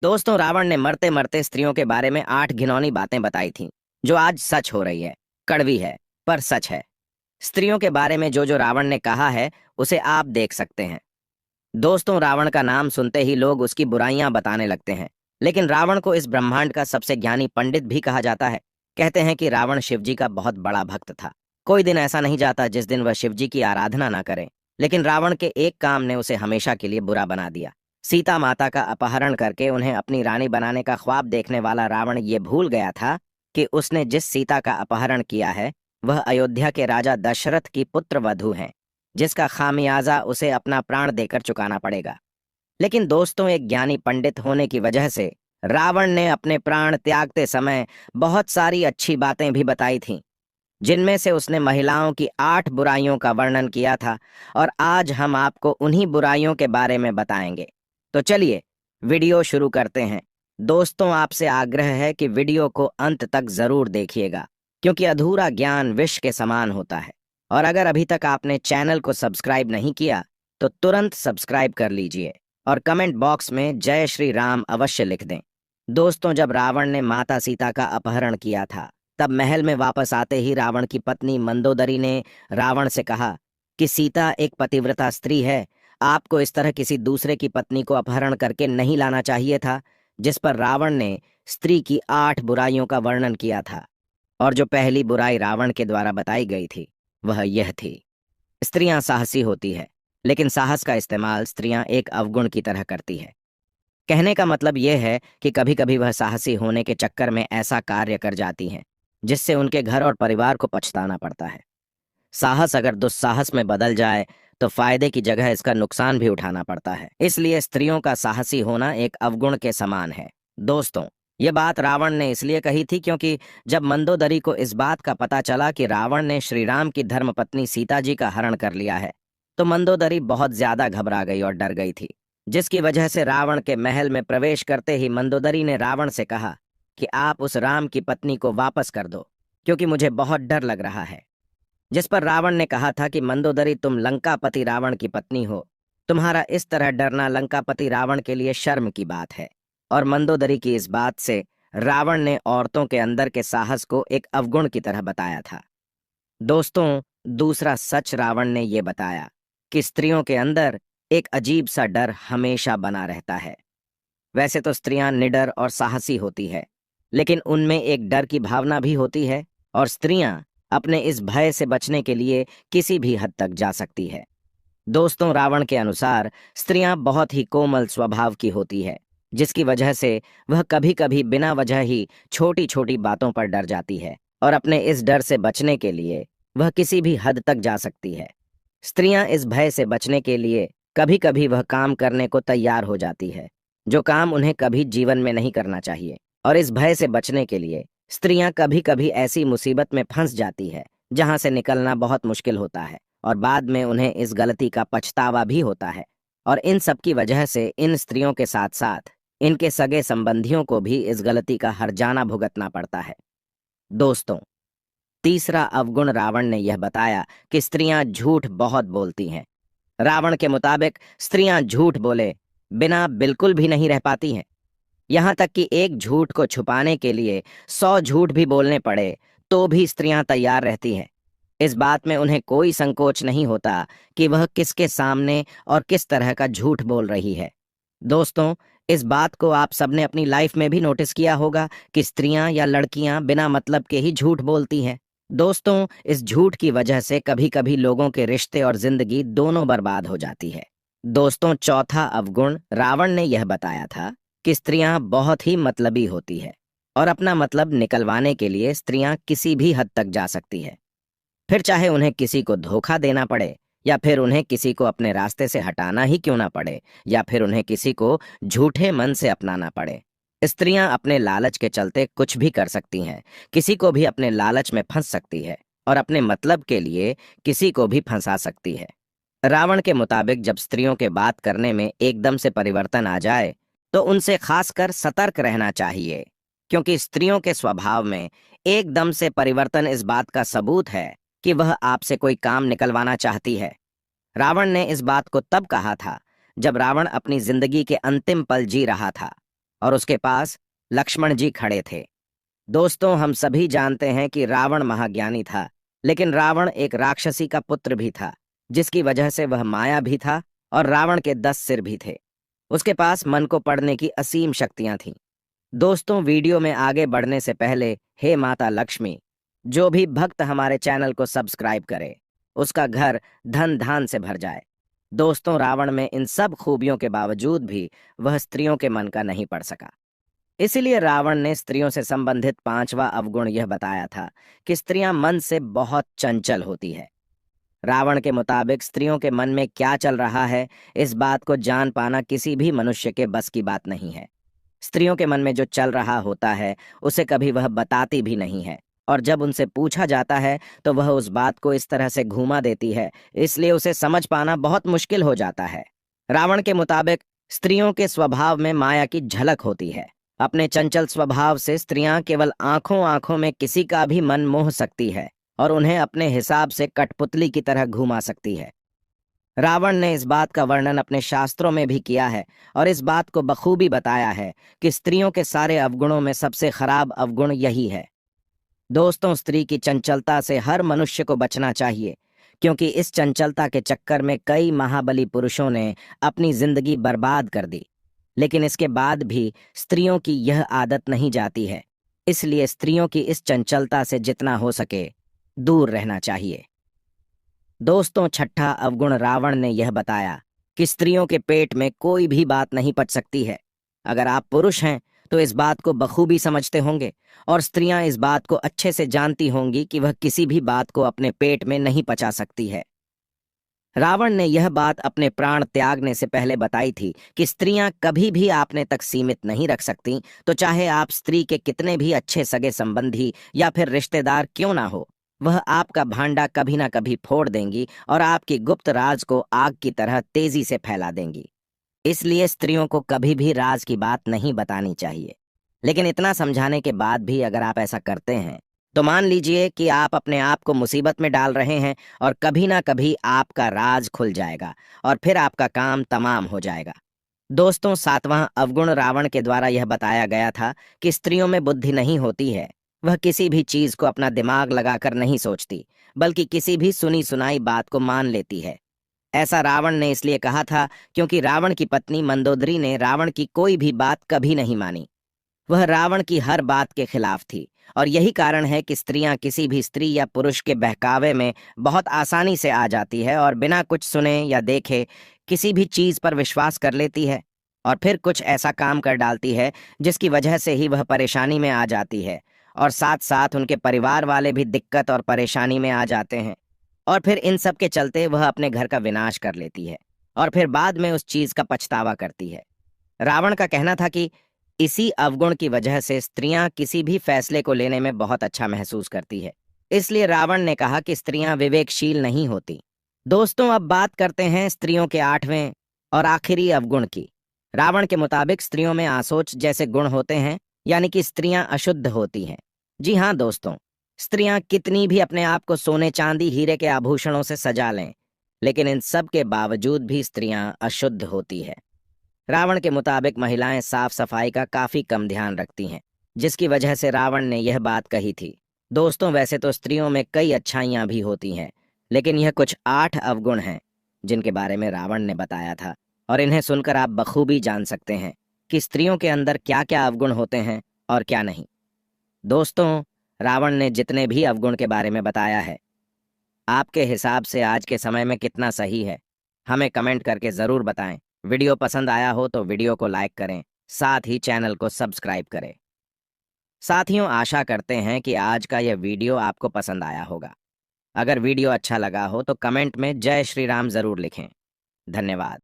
दोस्तों, रावण ने मरते मरते स्त्रियों के बारे में 8 घिनौनी बातें बताई थीं, जो आज सच हो रही है। कड़वी है, पर सच है। स्त्रियों के बारे में जो जो रावण ने कहा है, उसे आप देख सकते हैं। दोस्तों, रावण का नाम सुनते ही लोग उसकी बुराइयां बताने लगते हैं। लेकिन रावण को इस ब्रह्मांड का सबसे ज्ञानी पंडित भी कहा जाता है। कहते हैं कि रावण शिवजी का बहुत बड़ा भक्त था। कोई दिन ऐसा नहीं जाता जिस दिन वह शिवजी की आराधना ना करे। लेकिन रावण के एक काम ने उसे हमेशा के लिए बुरा बना दिया। सीता माता का अपहरण करके उन्हें अपनी रानी बनाने का ख्वाब देखने वाला रावण ये भूल गया था कि उसने जिस सीता का अपहरण किया है, वह अयोध्या के राजा दशरथ की पुत्र वधू है, जिसका खामियाजा उसे अपना प्राण देकर चुकाना पड़ेगा। लेकिन दोस्तों, एक ज्ञानी पंडित होने की वजह से रावण ने अपने प्राण त्यागते समय बहुत सारी अच्छी बातें भी बताई थीं, जिनमें से उसने महिलाओं की 8 बुराइयों का वर्णन किया था। और आज हम आपको उन्हीं बुराइयों के बारे में बताएंगे। तो चलिए, वीडियो शुरू करते हैं। दोस्तों, आपसे आग्रह है कि वीडियो को अंत तक जरूर देखिएगा, क्योंकि अधूरा ज्ञान विष के समान होता है। और अगर अभी तक आपने चैनल को सब्सक्राइब नहीं किया, तो तुरंत सब्सक्राइब कर लीजिए और कमेंट बॉक्स में जय श्री राम अवश्य लिख दें। दोस्तों, जब रावण ने माता सीता का अपहरण किया था, तब महल में वापस आते ही रावण की पत्नी मंदोदरी ने रावण से कहा कि सीता एक पतिव्रता स्त्री है। आपको इस तरह किसी दूसरे की पत्नी को अपहरण करके नहीं लाना चाहिए था। जिस पर रावण ने स्त्री की 8 बुराइयों का वर्णन किया था। और जो पहली बुराई रावण के द्वारा बताई गई थी, वह यह थी: स्त्रियां साहसी होती है, लेकिन साहस का इस्तेमाल स्त्रियां एक अवगुण की तरह करती है। कहने का मतलब यह है कि कभी कभी वह साहसी होने के चक्कर में ऐसा कार्य कर जाती हैं, जिससे उनके घर और परिवार को पछताना पड़ता है। साहस अगर दुस्साहस में बदल जाए, तो फायदे की जगह इसका नुकसान भी उठाना पड़ता है। इसलिए स्त्रियों का साहसी होना एक अवगुण के समान है। दोस्तों, ये बात रावण ने इसलिए कही थी क्योंकि जब मंदोदरी को इस बात का पता चला कि रावण ने श्री राम की धर्मपत्नी सीता जी का हरण कर लिया है, तो मंदोदरी बहुत ज्यादा घबरा गई और डर गई थी। जिसकी वजह से रावण के महल में प्रवेश करते ही मंदोदरी ने रावण से कहा कि आप उस राम की पत्नी को वापस कर दो, क्योंकि मुझे बहुत डर लग रहा है। जिस पर रावण ने कहा था कि मंदोदरी, तुम लंकापति रावण की पत्नी हो। तुम्हारा इस तरह डरना लंकापति रावण के लिए शर्म की बात है। और मंदोदरी की इस बात से रावण ने औरतों के अंदर के साहस को एक अवगुण की तरह बताया था। दोस्तों, दूसरा सच रावण ने यह बताया कि स्त्रियों के अंदर एक अजीब सा डर हमेशा बना रहता है। वैसे तो स्त्रियां निडर और साहसी होती है, लेकिन उनमें एक डर की भावना भी होती है। और स्त्रियां अपने इस भय से बचने के लिए किसी भी हद तक जा सकती है। दोस्तों, रावण के अनुसार स्त्रियां बहुत ही कोमल स्वभाव की होती है, जिसकी वजह से वह कभी कभी बिना वजह ही छोटी छोटी बातों पर डर जाती है। और अपने इस डर से बचने के लिए वह किसी भी हद तक जा सकती है। स्त्रियां इस भय से बचने के लिए कभी कभी वह काम करने को तैयार हो जाती है, जो काम उन्हें कभी जीवन में नहीं करना चाहिए। और इस भय से बचने के लिए स्त्रियां कभी कभी ऐसी मुसीबत में फंस जाती है, जहां से निकलना बहुत मुश्किल होता है, और बाद में उन्हें इस गलती का पछतावा भी होता है। और इन सब की वजह से इन स्त्रियों के साथ साथ इनके सगे संबंधियों को भी इस गलती का हर्जाना भुगतना पड़ता है। दोस्तों, तीसरा अवगुण रावण ने यह बताया कि स्त्रियां झूठ बहुत बोलती हैं। रावण के मुताबिक स्त्रियां झूठ बोले बिना बिल्कुल भी नहीं रह पाती हैं। यहां तक कि एक झूठ को छुपाने के लिए 100 झूठ भी बोलने पड़े, तो भी स्त्रियां तैयार रहती हैं। इस बात में उन्हें कोई संकोच नहीं होता कि वह किसके सामने और किस तरह का झूठ बोल रही है। दोस्तों, इस बात को आप सबने अपनी लाइफ में भी नोटिस किया होगा कि स्त्रियां या लड़कियां बिना मतलब के ही झूठ बोलती हैं। दोस्तों, इस झूठ की वजह से कभी कभी लोगों के रिश्ते और जिंदगी दोनों बर्बाद हो जाती है। दोस्तों, चौथा अवगुण रावण ने यह बताया था कि स्त्रियां बहुत ही मतलबी होती है, और अपना मतलब निकलवाने के लिए स्त्रियां किसी भी हद तक जा सकती है। फिर चाहे उन्हें किसी को धोखा देना पड़े, या फिर उन्हें किसी को अपने रास्ते से हटाना ही क्यों ना पड़े, या फिर उन्हें किसी को झूठे मन से अपनाना पड़े, स्त्रियां अपने लालच के चलते कुछ भी कर सकती हैं। किसी को भी अपने लालच में फंस सकती है, और अपने मतलब के लिए किसी को भी फंसा सकती है। रावण के मुताबिक जब स्त्रियों के बात करने में एकदम से परिवर्तन आ जाए, तो उनसे खासकर सतर्क रहना चाहिए, क्योंकि स्त्रियों के स्वभाव में एकदम से परिवर्तन इस बात का सबूत है कि वह आपसे कोई काम निकलवाना चाहती है। रावण ने इस बात को तब कहा था जब रावण अपनी जिंदगी के अंतिम पल जी रहा था। और उसके पास लक्ष्मण जी खड़े थे। दोस्तों, हम सभी जानते हैं कि रावण महाज्ञानी था, लेकिन रावण एक राक्षसी का पुत्र भी था, जिसकी वजह से वह माया भी था और रावण के 10 सिर भी थे। उसके पास मन को पढ़ने की असीम शक्तियां थीं। दोस्तों, वीडियो में आगे बढ़ने से पहले, हे माता लक्ष्मी, जो भी भक्त हमारे चैनल को सब्सक्राइब करे, उसका घर धन धान से भर जाए। दोस्तों, रावण में इन सब खूबियों के बावजूद भी वह स्त्रियों के मन का नहीं पढ़ सका। इसीलिए रावण ने स्त्रियों से संबंधित 5वां अवगुण यह बताया था कि स्त्रियां मन से बहुत चंचल होती है। रावण के मुताबिक स्त्रियों के मन में क्या चल रहा है, इस बात को जान पाना किसी भी मनुष्य के बस की बात नहीं है। स्त्रियों के मन में जो चल रहा होता है, उसे कभी वह बताती भी नहीं है, और जब उनसे पूछा जाता है तो वह उस बात को इस तरह से घुमा देती है, इसलिए उसे समझ पाना बहुत मुश्किल हो जाता है। रावण के मुताबिक स्त्रियों के स्वभाव में माया की झलक होती है। अपने चंचल स्वभाव से स्त्रियां केवल आंखों आंखों में किसी का भी मन मोह सकती है और उन्हें अपने हिसाब से कठपुतली की तरह घुमा सकती है। रावण ने इस बात का वर्णन अपने शास्त्रों में भी किया है और इस बात को बखूबी बताया है कि स्त्रियों के सारे अवगुणों में सबसे खराब अवगुण यही है। दोस्तों, स्त्री की चंचलता से हर मनुष्य को बचना चाहिए, क्योंकि इस चंचलता के चक्कर में कई महाबली पुरुषों ने अपनी जिंदगी बर्बाद कर दी। लेकिन इसके बाद भी स्त्रियों की यह आदत नहीं जाती है, इसलिए स्त्रियों की इस चंचलता से जितना हो सके दूर रहना चाहिए। दोस्तों, 6ठा अवगुण रावण ने यह बताया कि स्त्रियों के पेट में कोई भी बात नहीं पच सकती है। अगर आप पुरुष हैं तो इस बात को बखूबी समझते होंगे, और स्त्रियां इस बात को अच्छे से जानती होंगी कि वह किसी भी बात को अपने पेट में नहीं पचा सकती है। रावण ने यह बात अपने प्राण त्यागने से पहले बताई थी कि स्त्रियां कभी भी आपने तक सीमित नहीं रख सकती, तो चाहे आप स्त्री के कितने भी अच्छे सगे संबंधी या फिर रिश्तेदार क्यों ना हो, वह आपका भांडा कभी ना कभी फोड़ देंगी और आपकी गुप्त राज को आग की तरह तेजी से फैला देंगी। इसलिए स्त्रियों को कभी भी राज की बात नहीं बतानी चाहिए। लेकिन इतना समझाने के बाद भी अगर आप ऐसा करते हैं, तो मान लीजिए कि आप अपने आप को मुसीबत में डाल रहे हैं और कभी ना कभी आपका राज खुल जाएगा और फिर आपका काम तमाम हो जाएगा। दोस्तों, 7वां अवगुण रावण के द्वारा यह बताया गया था कि स्त्रियों में बुद्धि नहीं होती है। वह किसी भी चीज को अपना दिमाग लगाकर नहीं सोचती, बल्कि किसी भी सुनी सुनाई बात को मान लेती है। ऐसा रावण ने इसलिए कहा था क्योंकि रावण की पत्नी मंदोदरी ने रावण की कोई भी बात कभी नहीं मानी। वह रावण की हर बात के खिलाफ थी, और यही कारण है कि स्त्रियां किसी भी स्त्री या पुरुष के बहकावे में बहुत आसानी से आ जाती है और बिना कुछ सुने या देखे किसी भी चीज पर विश्वास कर लेती है, और फिर कुछ ऐसा काम कर डालती है जिसकी वजह से ही वह परेशानी में आ जाती है, और साथ साथ उनके परिवार वाले भी दिक्कत और परेशानी में आ जाते हैं, और फिर इन सब के चलते वह अपने घर का विनाश कर लेती है और फिर बाद में उस चीज का पछतावा करती है। रावण का कहना था कि इसी अवगुण की वजह से स्त्रियां किसी भी फैसले को लेने में बहुत अच्छा महसूस करती है। इसलिए रावण ने कहा कि स्त्रियां विवेकशील नहीं होती। दोस्तों, अब बात करते हैं स्त्रियों के 8वें और आखिरी अवगुण की। रावण के मुताबिक स्त्रियों में आसोच जैसे गुण होते हैं, यानी कि स्त्रियां अशुद्ध होती हैं। जी हाँ दोस्तों, स्त्रियां कितनी भी अपने आप को सोने चांदी हीरे के आभूषणों से सजा लें, लेकिन इन सब के बावजूद भी स्त्रियां अशुद्ध होती है। रावण के मुताबिक महिलाएं साफ सफाई का काफी कम ध्यान रखती हैं, जिसकी वजह से रावण ने यह बात कही थी। दोस्तों, वैसे तो स्त्रियों में कई अच्छाइयां भी होती हैं, लेकिन यह कुछ 8 अवगुण हैं जिनके बारे में रावण ने बताया था, और इन्हें सुनकर आप बखूबी जान सकते हैं कि स्त्रियों के अंदर क्या क्या अवगुण होते हैं और क्या नहीं। दोस्तों, रावण ने जितने भी अवगुण के बारे में बताया है, आपके हिसाब से आज के समय में कितना सही है, हमें कमेंट करके ज़रूर बताएं। वीडियो पसंद आया हो तो वीडियो को लाइक करें, साथ ही चैनल को सब्सक्राइब करें। साथियों, आशा करते हैं कि आज का यह वीडियो आपको पसंद आया होगा। अगर वीडियो अच्छा लगा हो तो कमेंट में जय श्री राम ज़रूर लिखें। धन्यवाद।